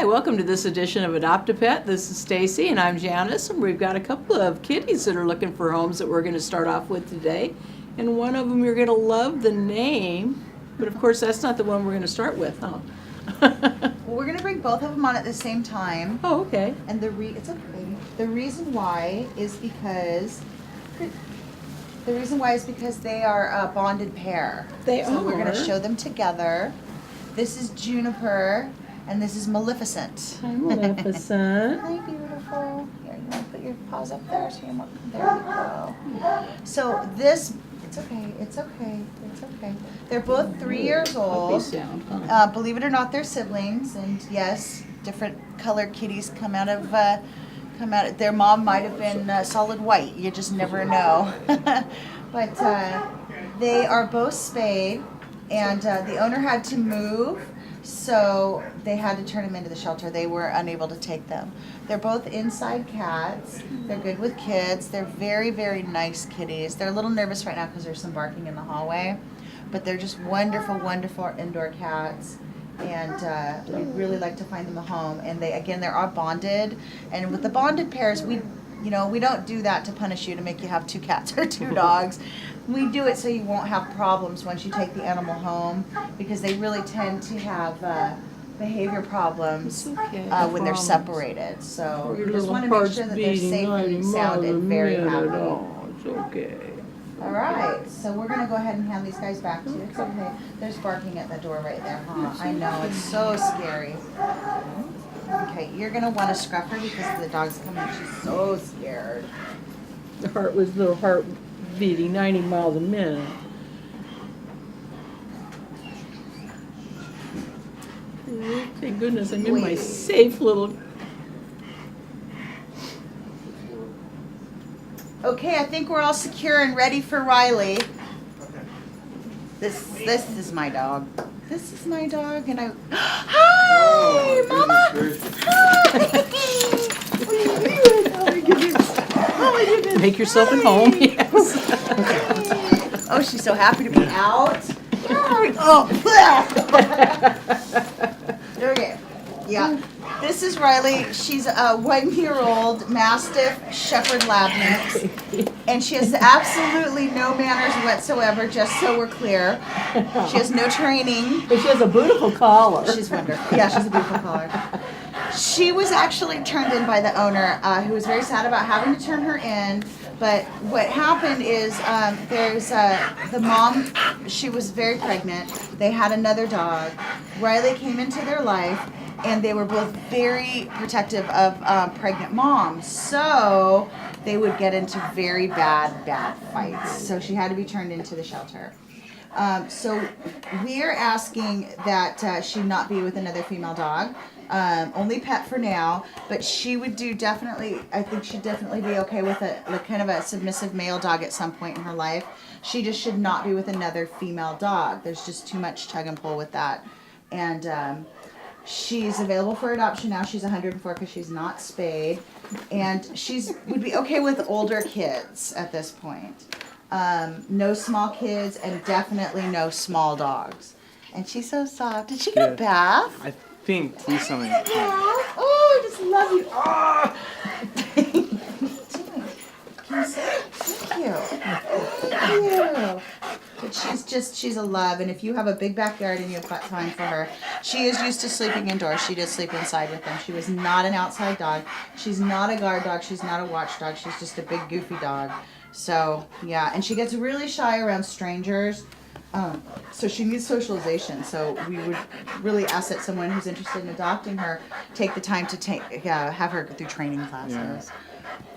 Hi, welcome to this edition of Adopt-A-Pet. This is Stacy and I'm Janice, and we've got a couple of kitties that are looking for homes that we're going to start off with today. And one of them you're going to love the name, but of course that's not the one we're going to start with, huh? Well, we're gonna bring both of them on at the same time, Oh, okay. and it's okay, baby. The reason why is because they are a bonded pair. They so we're are. gonna show them together. This is Juniper, and this is Maleficent. Hi, Maleficent. Hi, beautiful. Here, you want to put your paws up there so you want. There you go. So this, it's okay. It's okay. It's okay. They're both 3 years old. Puppy sound, huh? Believe it or not, they're siblings, and yes, different colored kitties come out of. Their mom might have been solid white. You just never know. But they are both spayed, and the owner had to move, so they had to turn them into the shelter. They were unable to take them. They're both inside cats. They're good with kids. They're very, very nice kitties. They're a little nervous right now because there's some barking in the hallway, but they're just wonderful, wonderful indoor cats. And we really like to find them a home. And they're all bonded. And with the bonded pairs, we don't do that to punish you, to make you have 2 cats or 2 dogs. We do it so you won't have problems once you take the animal home, because they really tend to have behavior problems when they're separated. So Your we just little want to make heart's sure that they're beating safe 90 and sound miles a and very minute. happy. Oh, it's okay. All right, so we're gonna go ahead and hand these guys back to you. It's okay. There's barking at the door right there, huh? I know, it's so scary. Okay, you're gonna want to scruff her because the dog's coming. She's so scared. The heart beating 90 miles a minute. Thank goodness I'm in my Wait. safe little. Okay, I think we're all secure and ready for Riley. This is my dog. This is my dog, and I. Hi, Mama. Hi. What are you doing? Oh my goodness. Oh my goodness. Make yourself at home. Yes. Hi. Oh, she's so happy to be out. Oh. Okay. Yeah. This is Riley. She's a 1-year-old Mastiff Shepherd Lab mix, and she has absolutely no manners whatsoever, just so we're clear. She has no training. But she has a beautiful collar. She's wonderful. Yeah, she's a beautiful collar. She was actually turned in by the owner, who was very sad about having to turn her in. But what happened is there's the mom, she was very pregnant. They had another dog. Riley came into their life, and they were both very protective of pregnant moms. So they would get into very bad fights. So she had to be turned into the shelter. So we're asking that she not be with another female dog. Only pet for now, but she would I think she'd definitely be okay with kind of a submissive male dog at some point in her life. She just should not be with another female dog. There's just too much tug and pull with that. And she's available for adoption now. She's 104 because she's not spayed. And would be okay with older kids at this point. No small kids, and definitely no small dogs. And she's so soft. Did she get a bath? I think recently. Oh, I just love you. Oh. Can you say thank you? Thank you. But she's a love, and if you have a big backyard and you've got time for her, she is used to sleeping indoors. She does sleep inside with them. She was not an outside dog. She's not a guard dog. She's not a watchdog. She's just a big goofy dog. So yeah, and she gets really shy around strangers. So she needs socialization. So we would really ask that someone who's interested in adopting her take the time to have her through training classes. Yeah.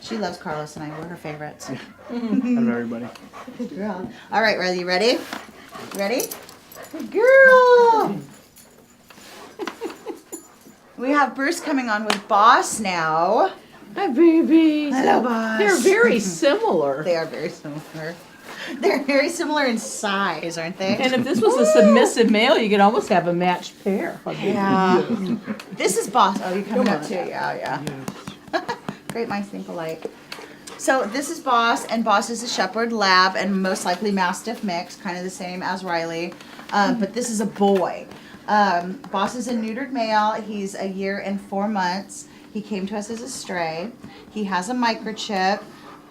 She loves Carlos and I. We're her favorites. Out of everybody. Good girl. All right, Riley, you ready? Ready? Good girl. We have Bruce coming on with Boss now. Hi, baby. Hello, Boss. They're very similar. They are very similar. They're very similar in size, aren't they? And if this was a submissive male, you could almost have a matched pair. Yeah. This is Boss. Oh, you're coming Come up on. too. Yeah. Great minds think alike. So this is Boss, and Boss is a Shepherd Lab and most likely Mastiff mix, kind of the same as Riley. But this is a boy. Boss is a neutered male. He's a year and 4 months. He came to us as a stray. He has a microchip,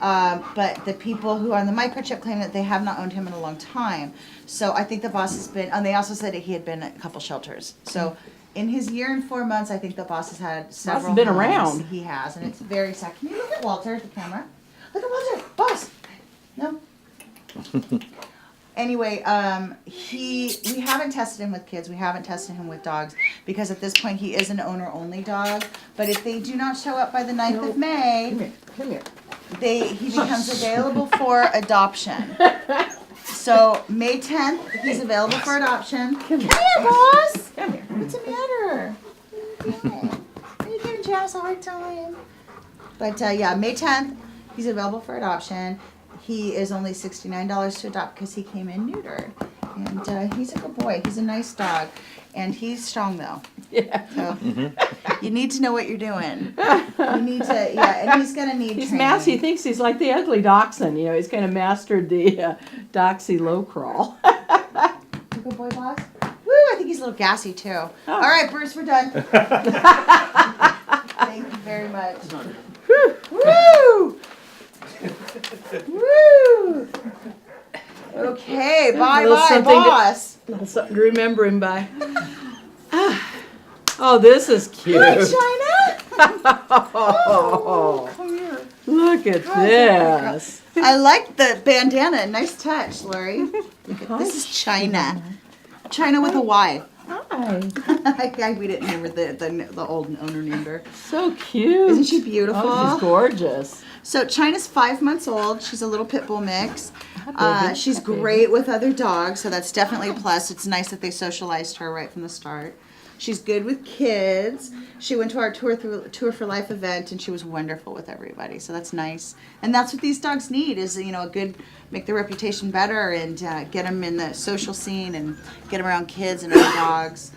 but the people who are on the microchip claim that they have not owned him in a long time. So I think the boss has been, and they also said that he had been at a couple shelters. So in his year and 4 months, I think the boss has had several been homes. around. He has, and it's very sad. Can you look at Walter, the camera? Look at Walter, boss. No. Anyway, we haven't tested him with kids. We haven't tested him with dogs because at this point he is an owner-only dog. But if they do not show up by the 9th of May, Come here. he becomes available for adoption. So May 10th, he's available for adoption. Come here, boss. Come here. What's the matter? Are you giving Jazz a hard time? But yeah, May 10th, he's available for adoption. He is only $69 to adopt because he came in neutered. And he's a good boy. He's a nice dog. And he's strong, though. Yeah. So you need to know what you're doing. You need to, yeah, and he's going to need He's training. he thinks he's like the ugly dachshund. You know, he's kind of mastered the doxy low crawl. You good boy, boss? Woo, I think he's a little gassy, too. All right, Bruce, we're done. Thank you very much. Woo! Woo! Okay, bye, Little bye, something to- boss. Little something to remember him by. Oh, this is cute. Hi, China. Oh, Come here. look at How's this. I like the bandana. Nice touch, Lori. Hi. This is China. China with a Y. Hi. We didn't remember the old owner named her. So cute. Isn't she beautiful? Oh, she's gorgeous. So China's 5 months old. She's a little pit bull mix. baby. She's Hi, baby. great with other dogs, so that's definitely a plus. It's nice that they socialized her right from the start. She's good with kids. She went to our Tour for Life event, and she was wonderful with everybody. So that's nice. And that's what these dogs need is, you know, a good, make their reputation better and get them in the social scene and get them around kids and other dogs.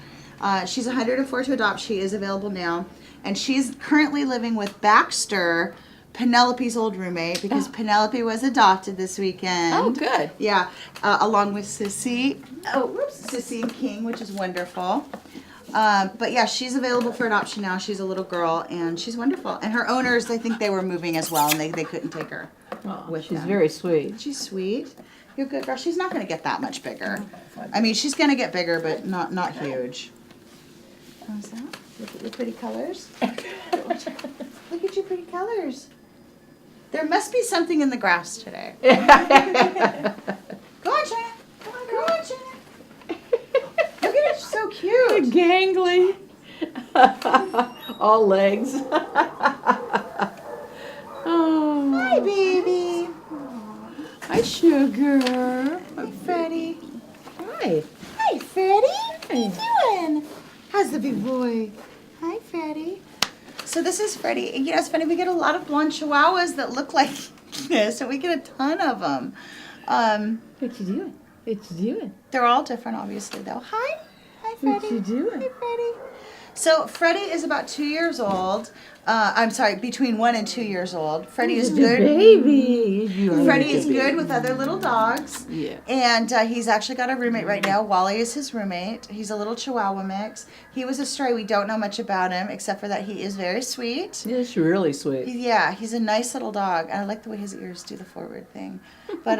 She's 104 to adopt. She is available now. And she's currently living with Baxter, Penelope's old roommate, because Penelope was adopted this weekend. Oh, good. Yeah, along with Sissy. Oh, whoops, Sissy and King, which is wonderful. But yeah, she's available for adoption now. She's a little girl, and she's wonderful. And her owners, I think they were moving as well, and they couldn't take her. Oh, With she's them. very sweet. She's sweet. You're a good girl. She's not going to get that much bigger. I mean, she's going to get bigger, but not huge. How's that? Look at your pretty colors. Look at your pretty colors. There must be something in the grass today. Go on, China. Come on, go on, China. Look at it, she's so cute. Gangly. All legs. Oh. Hi, baby. Hi, sugar. Hi, Freddie. Hi. Hi, Freddie. What are you doing? How's the big boy? Hi, Freddie. So this is Freddie. You know, it's funny, we get a lot of blonde chihuahuas that look like this, and we get a ton of them. What you doing? What you doing? They're all different, obviously, though. Hi. Hi, What Freddie. you doing? Hi, Freddie. So Freddie is about 2 years old. I'm sorry, between 1 and 2 years old. Freddie is He's a good. baby. You are Freddie a is baby. good with other little dogs. Yeah. And he's actually got a roommate right now. Wally is his roommate. He's a little Chihuahua mix. He was a stray. We don't know much about him except for that he is very sweet. Yeah, she's really sweet. Yeah, he's a nice little dog. And I like the way his ears do the forward thing. But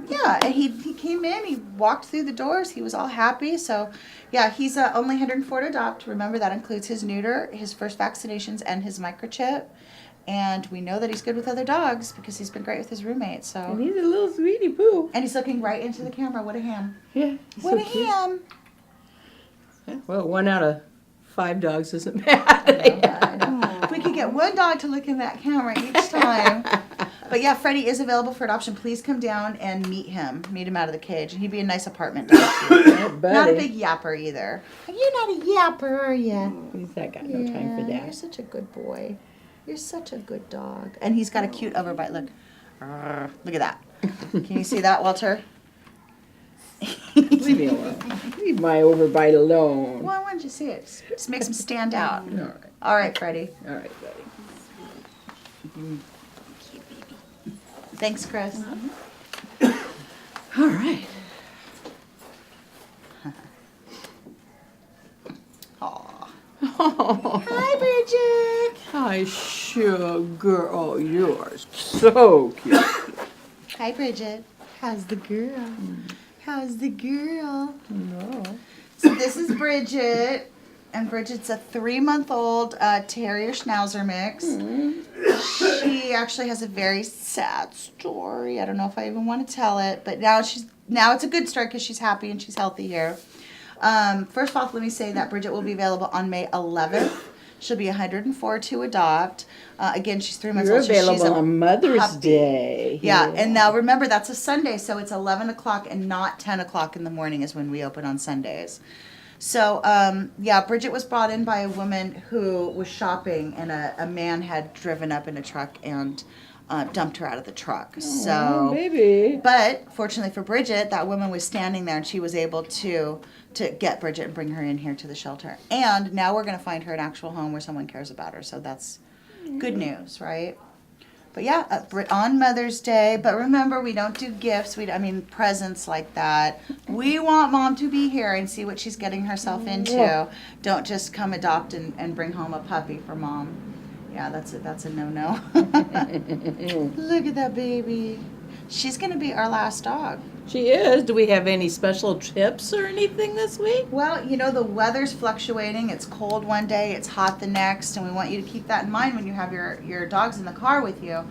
yeah, and he came in. He walked through the doors. He was all happy. So yeah, he's only 104 to adopt. Remember, that includes his neuter, his first vaccinations, and his microchip. And we know that he's good with other dogs because he's been great with his roommate. And So, he's a little sweetie poo. and he's looking right into the camera. What a ham! Yeah. he's What so a cute. ham! Well, 1 out of 5 dogs isn't bad. I know. If we could get one dog to look in that camera each time. But yeah, Freddie is available for adoption. Please come down and meet him. Meet him out of the cage. And he'd be a nice apartment dog, too. Yeah, Not a buddy. big yapper either. You're not a yapper, are you? He's not got no time for You're that. such a good boy. You're such a good dog. And he's got a cute overbite. Look. Look at that. Can you see that, Walter? Leave me alone. Leave my overbite alone. Well, why don't you see it? Just makes him stand out. All right. All right, Freddie. All right, buddy. Thanks, Chris. All right. Oh, Hi, Bridget. hi, sugar. Oh, you are so cute. Hi, Bridget. How's the girl? How's the girl? No. So this is Bridget, and Bridget's a 3-month-old Terrier Schnauzer mix. She actually has a very sad story. I don't know if I even want to tell it, but now it's a good story because she's happy and she's healthy here. First off, let me say that Bridget will be available on May 11th. She'll be 104 to adopt. Again, she's 3 months You're old. So she's available a on Mother's puppy. Day. Yeah, and now remember that's a Sunday, so it's 11 o'clock and not 10 o'clock in the morning is when we open on Sundays. So, yeah, Bridget was brought in by a woman who was shopping, and a man had driven up in a truck and dumped her out of the truck. Oh, So, baby. but fortunately for Bridget, that woman was standing there, and she was able to get Bridget and bring her in here to the shelter. And now we're going to find her an actual home where someone cares about her. So that's good news, right? But yeah, on Mother's Day. But remember, we don't do gifts. Presents like that. We want Mom to be here and see what she's getting herself into. Yeah. Don't just come adopt and bring home a puppy for Mom. Yeah, that's a no-no. Look at that baby. She's going to be our last dog. She is. Do we have any special tips or anything this week? Well, the weather's fluctuating. It's cold one day, it's hot the next, and we want you to keep that in mind when you have your dogs in the car with you.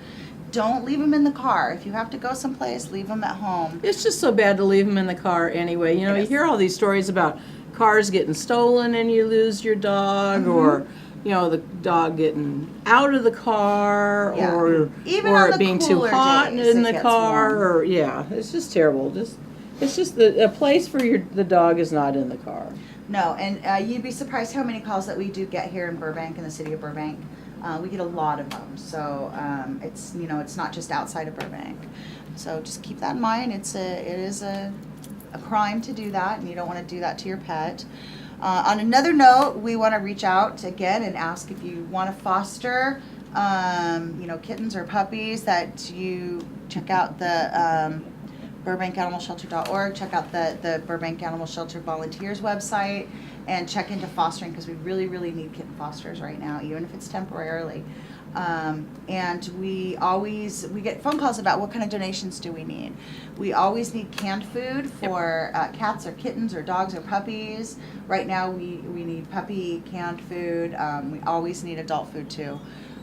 Don't leave them in the car. If you have to go someplace, leave them at home. It's just so bad to leave them in the car anyway. You Yes. hear all these stories about cars getting stolen and you lose your dog, or the dog getting out of the car, Yeah. or Even or on it the being too cooler hot days, in it the gets car, warm. or it's just terrible. It's just a place for the dog is not in the car. No, and you'd be surprised how many calls that we do get here in Burbank, in the city of Burbank. We get a lot of them. So it's not just outside of Burbank. So just keep that in mind. It is a crime to do that, and you don't want to do that to your pet. On another note, we want to reach out again and ask if you want to foster, kittens or puppies, that you check out the BurbankAnimalShelter.org, check out the Burbank Animal Shelter Volunteers website, and check into fostering, because we really, really need kitten fosters right now, even if it's temporarily. And we get phone calls about what kind of donations do we need. We always need canned food for cats or kittens or dogs or puppies. Right now we need puppy canned food. We always need adult food too.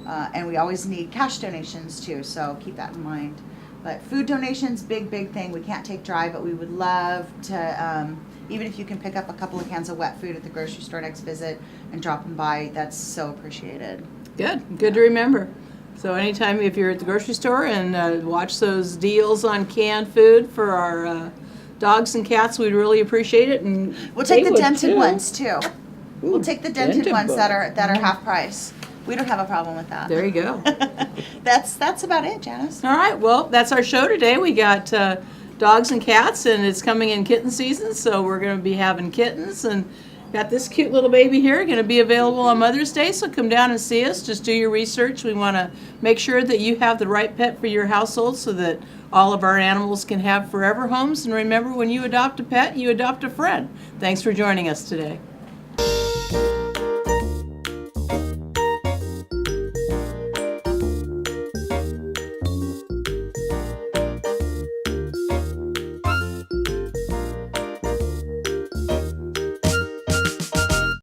And we always need cash donations too, so keep that in mind. But food donations, big thing. We can't take dry, but we would love to, even if you can pick up a couple of cans of wet food at the grocery store next visit and drop them by, that's so appreciated. Good to remember. So anytime if you're at the grocery store and watch those deals on canned food for our dogs and cats, we'd really appreciate it. And We'll take they the would dented too. ones too. We'll Ooh, take the dented ones ones. that are half price. We don't have a problem with that. There you go. That's about it, Janice. All right, well, that's our show today. We got dogs and cats, and it's coming in kitten season, so we're going to be having kittens, and got this cute little baby here going to be available on Mother's Day, so come down and see us. Just do your research. We want to make sure that you have the right pet for your household so that all of our animals can have forever homes. And remember, when you adopt a pet, you adopt a friend. Thanks for joining us today.